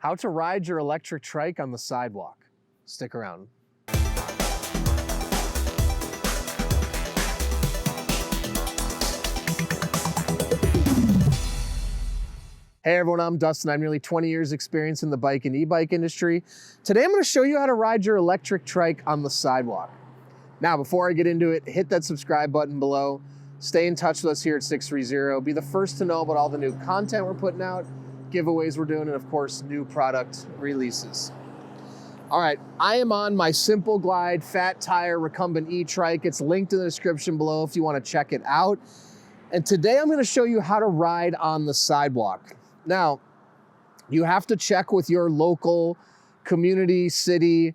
How to ride your electric trike on the sidewalk. Stick around. Hey everyone, I'm Dustin. I have nearly 20 years experience in the bike and e-bike industry. Today I'm going to show you how to ride your electric trike on the sidewalk. Now, before I get into it, hit that subscribe button below. Stay in touch with us here at Sixthreezero. Be the first to know about all the new content we're putting out, giveaways we're doing, and of course, new product releases. All right, I am on my Simple Glide Fat Tire Recumbent E-Trike. It's linked in the description below if you want to check it out. And today I'm going to show you how to ride on the sidewalk. Now, you have to check with your local community, city,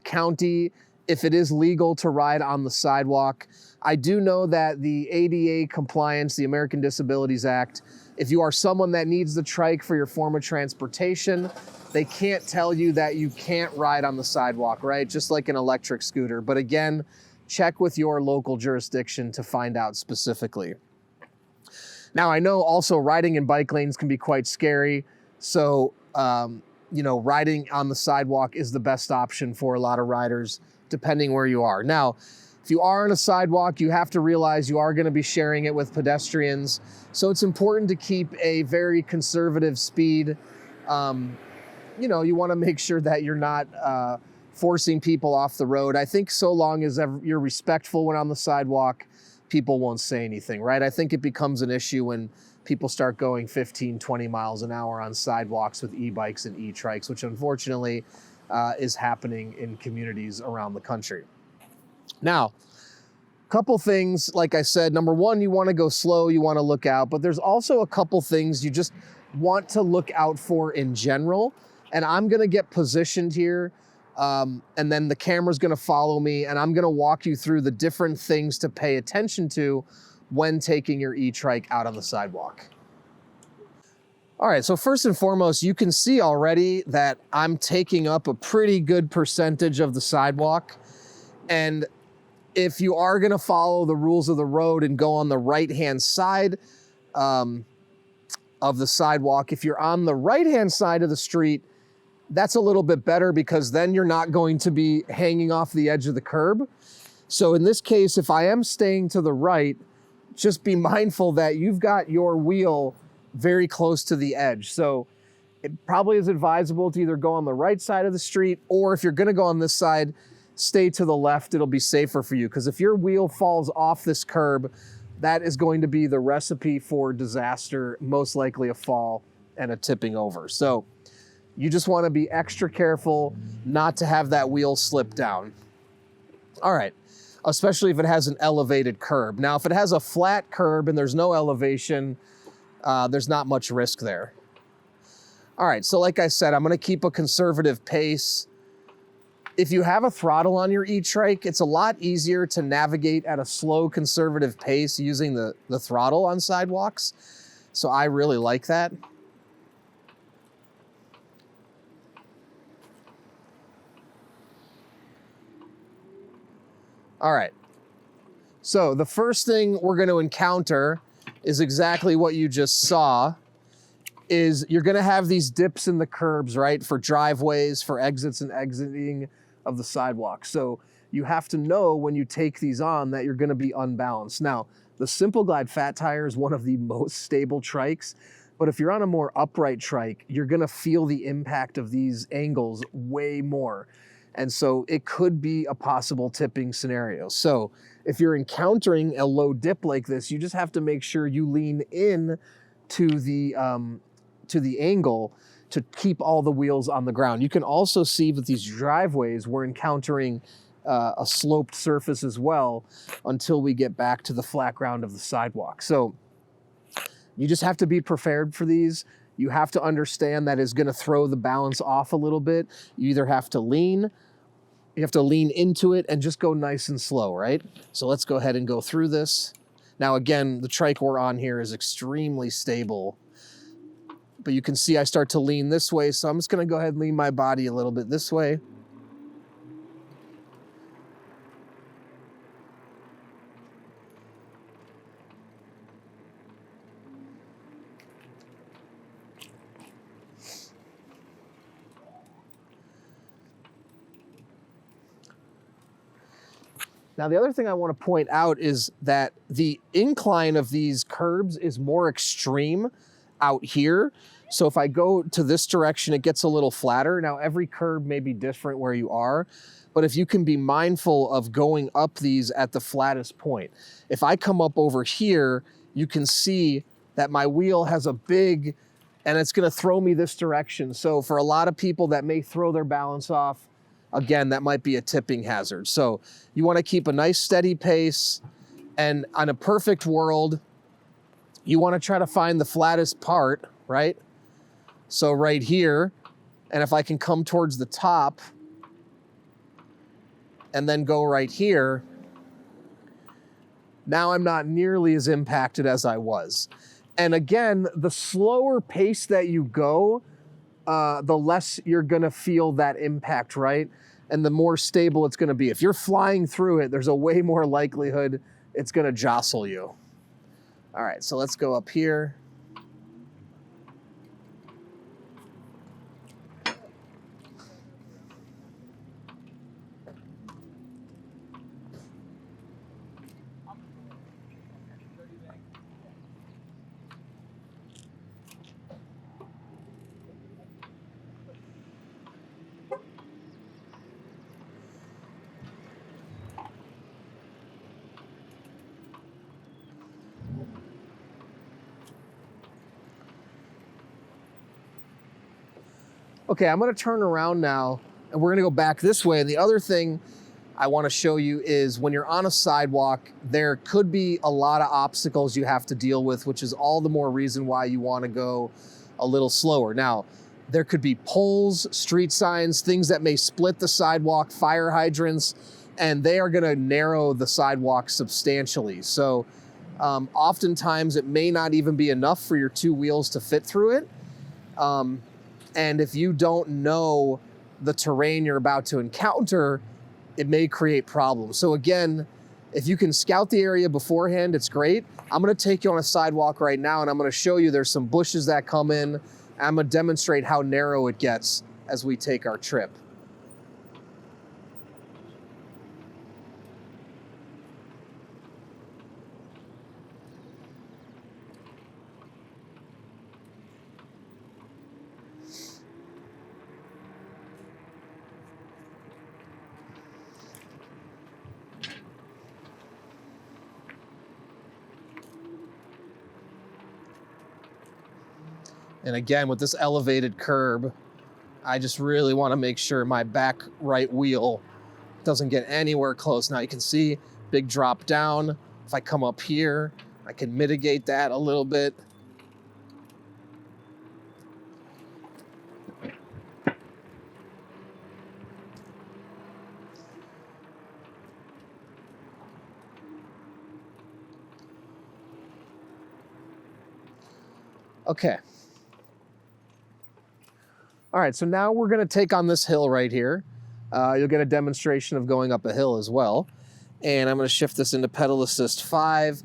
county, if it is legal to ride on the sidewalk. I do know that the ADA compliance, the American Disabilities Act, if you are someone that needs the trike for your form of transportation, they can't tell you that you can't ride on the sidewalk, right? Just like an electric scooter. But again, check with your local jurisdiction to find out specifically. Now, I know also riding in bike lanes can be quite scary. So, riding on the sidewalk is the best option for a lot of riders, depending where you are. Now, if you are on a sidewalk, you have to realize you are going to be sharing it with pedestrians. So it's important to keep a very conservative speed. You want to make sure that you're not forcing people off the road. I think so long as you're respectful when on the sidewalk, people won't say anything, right? I think it becomes an issue when people start going 15, 20 miles an hour on sidewalks with e-bikes and e-trikes, which unfortunately is happening in communities around the country. Now, a couple things, like I said, number one, you want to go slow, you want to look out, but there's also a couple things you just want to look out for in general. And I'm going to get positioned here. And then the camera's going to follow me, and I'm going to walk you through the different things to pay attention to when taking your e-trike out on the sidewalk. All right, so first and foremost, you can see already that I'm taking up a pretty good percentage of the sidewalk. And if you are going to follow the rules of the road and go on the right-hand side of the sidewalk, if you're on the right-hand side of the street, that's a little bit better because then you're not going to be hanging off the edge of the curb. So in this case, if I am staying to the right, just be mindful that you've got your wheel very close to the edge. So it probably is advisable to either go on the right side of the street, or if you're going to go on this side, stay to the left. It'll be safer for you, because if your wheel falls off this curb, that is going to be the recipe for disaster, most likely a fall and a tipping over. So you just want to be extra careful not to have that wheel slip down. All right, especially if it has an elevated curb. Now, if it has a flat curb and there's no elevation, there's not much risk there. All right, so like I said, I'm going to keep a conservative pace. If you have a throttle on your e-trike, it's a lot easier to navigate at a slow, conservative pace using the throttle on sidewalks. So I really like that. All right, so the first thing we're going to encounter is exactly what you just saw. Is you're going to have these dips in the curbs, right, for driveways, for exits and exiting of the sidewalk. So you have to know when you take these on that you're going to be unbalanced. Now, the Simple Glide Fat Tire is one of the most stable trikes, but if you're on a more upright trike, you're going to feel the impact of these angles way more. And so it could be a possible tipping scenario. So if you're encountering a low dip like this, you just have to make sure you lean in to the angle to keep all the wheels on the ground. You can also see that these driveways, we're encountering a sloped surface as well until we get back to the flat ground of the sidewalk. So you just have to be prepared for these. You have to understand that is going to throw the balance off a little bit. You either have to lean, you have to lean into it and just go nice and slow, right? So let's go ahead and go through this. Now, again, the trike we're on here is extremely stable, but you can see I start to lean this way. So I'm just going to go ahead and lean my body a little bit this way. Now, the other thing I want to point out is that the incline of these curbs is more extreme out here. So if I go to this direction, it gets a little flatter. Now, every curb may be different where you are, but if you can be mindful of going up these at the flattest point. If I come up over here, you can see that my wheel has a big, and it's gonna throw me this direction. So for a lot of people that may throw their balance off, again, that might be a tipping hazard. So you wanna keep a nice steady pace, and on a perfect world, you wanna try to find the flattest part, right? So right here, and if I can come towards the top and then go right here, now I'm not nearly as impacted as I was. And again, the slower pace that you go, the less you're gonna feel that impact, right? And the more stable it's gonna be. If you're flying through it, there's a way more likelihood it's gonna jostle you. All right, so let's go up here. Okay, I'm gonna turn around now and we're gonna go back this way. And the other thing I wanna show you is when you're on a sidewalk, there could be a lot of obstacles you have to deal with, which is all the more reason why you wanna go a little slower. Now, there could be poles, street signs, things that may split the sidewalk, fire hydrants, and they are gonna narrow the sidewalk substantially. So oftentimes it may not even be enough for your two wheels to fit through it. And if you don't know the terrain you're about to encounter, it may create problems. So again, if you can scout the area beforehand, it's great. I'm gonna take you on a sidewalk right now and I'm gonna show you there's some bushes that come in. I'm gonna demonstrate how narrow it gets as we take our trip. And again, with this elevated curb, I just really want to make sure my back right wheel doesn't get anywhere close. Now you can see big drop down. If I come up here, I can mitigate that a little bit. Okay. All right, so now we're gonna take on this hill right here. You'll get a demonstration of going up a hill as well. And I'm gonna shift this into pedal assist 5,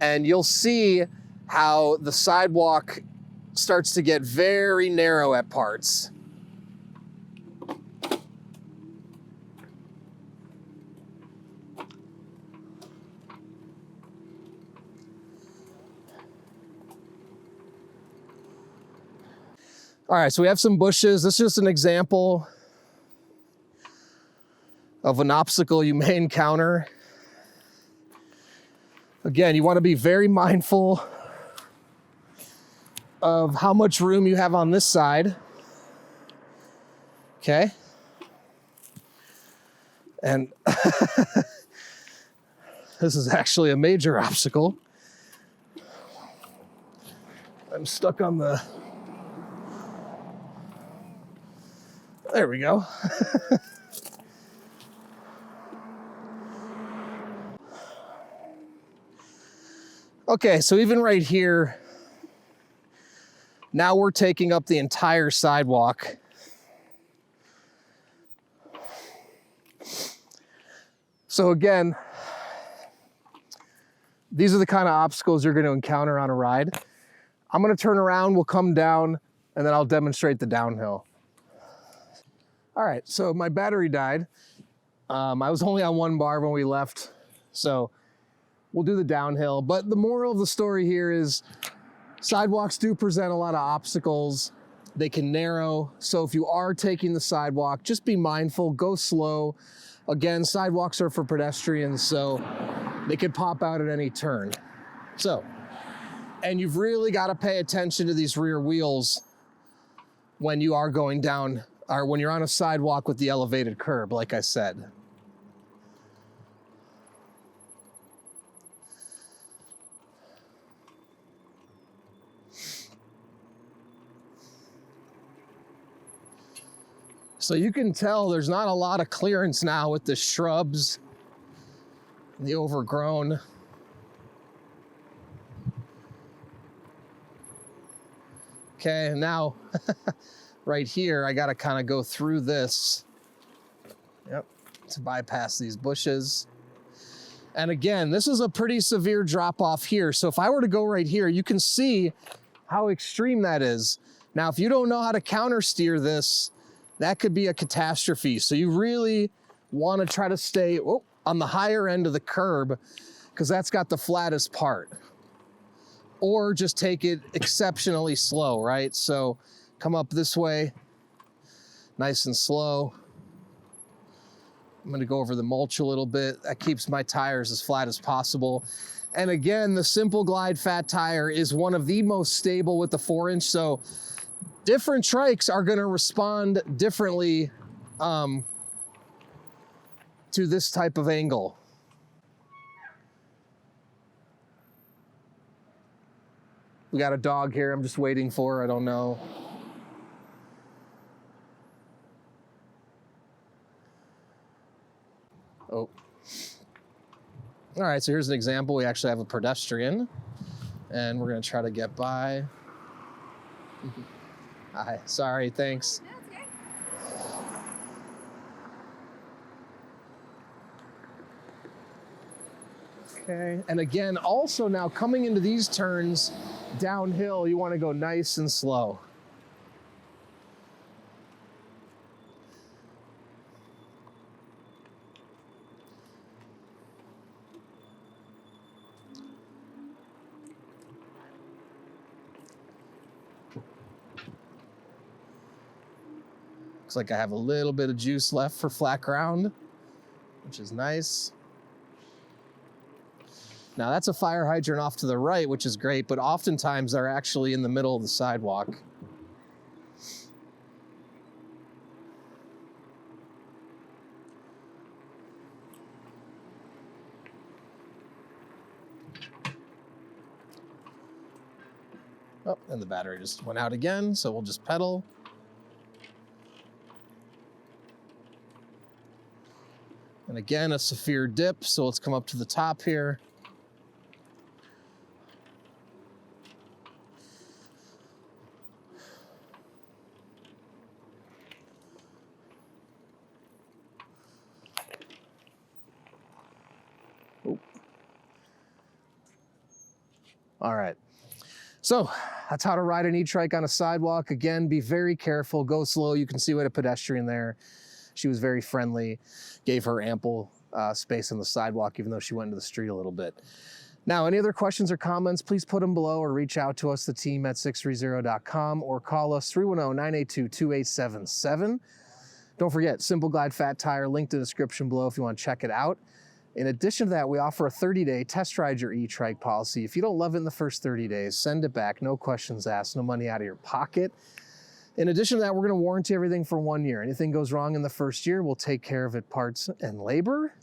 and you'll see how the sidewalk starts to get very narrow at parts. All right, so we have some bushes. This is just an example of an obstacle you may encounter. Again, you want to be very mindful of how much room you have on this side. Okay. And this is actually a major obstacle. I'm stuck on the... There we go. Okay, so even right here, now we're taking up the entire sidewalk. So again, these are the kind of obstacles you're going to encounter on a ride. I'm going to turn around, we'll come down, and then I'll demonstrate the downhill. All right, so my battery died. I was only on 1 bar when we left. So we'll do the downhill, but the moral of the story here is sidewalks do present a lot of obstacles. They can narrow. So if you are taking the sidewalk, just be mindful, go slow. Again, sidewalks are for pedestrians, so they could pop out at any turn. So, and you've really got to pay attention to these rear wheels when you are going down, or when you're on a sidewalk with the elevated curb, like I said. So you can tell there's not a lot of clearance now with the shrubs and the overgrown. Okay, and now right here, I gotta kind of go through this, yep, to bypass these bushes. And again, this is a pretty severe drop off here. So if I were to go right here, you can see how extreme that is. Now, if you don't know how to counter steer this, that could be a catastrophe. So you really want to try to stay on the higher end of the curb because that's got the flattest part. Or just take it exceptionally slow, right? So come up this way, nice and slow. I'm gonna go over the mulch a little bit. That keeps my tires as flat as possible. And again, the Simple Glide Fat Tire is one of the most stable with the 4-inch. So different trikes are gonna respond differently to this type of angle. We got a dog here I'm just waiting for, I don't know. Oh. All right, so here's an example. We actually have a pedestrian and we're gonna try to get by. Hi, sorry, thanks. No, it's okay. Okay, and again, also now coming into these turns downhill, you want to go nice and slow. Looks like I have a little bit of juice left for flat ground, which is nice. Now that's a fire hydrant off to the right, which is great, but oftentimes they're actually in the middle of the sidewalk. Oh, and the battery just went out again, so we'll just pedal. And again, a severe dip, so let's come up to the top here. All right, so that's how to ride an e-trike on a sidewalk. Again, be very careful, go slow. You can see we had a pedestrian there. She was very friendly, gave her ample space on the sidewalk, even though she went into the street a little bit. Now, any other questions or comments, please put them below or reach out to us, the team at sixthreezero.com, or call us 310-982-2877. Don't forget, Simple Glide Fat Tire, link in the description below if you want to check it out. In addition to that, we offer a 30-day test ride your e-trike policy. If you don't love it in the first 30 days, send it back, no questions asked, no money out of your pocket. In addition to that, we're gonna warranty everything for 1 year. Anything goes wrong in the first year, we'll take care of it, parts and labor.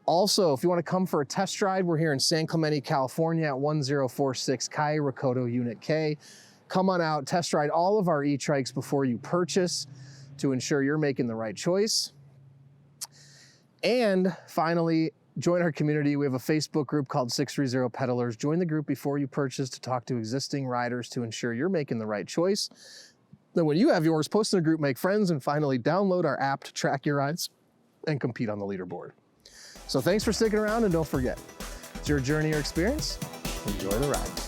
Also, if you wanna come for a test ride, we're here in San Clemente, California at 1046 Calle Recodo Unit K. Come on out, test ride all of our e-trikes before you purchase to ensure you're making the right choice. And finally, join our community. We have a Facebook group called 630 Peddlers. Join the group before you purchase to talk to existing riders to ensure you're making the right choice. Then when you have yours, post in a group, make friends, and finally download our app to track your rides and compete on the leaderboard. So thanks for sticking around, and don't forget, it's your journey or experience. Enjoy the ride.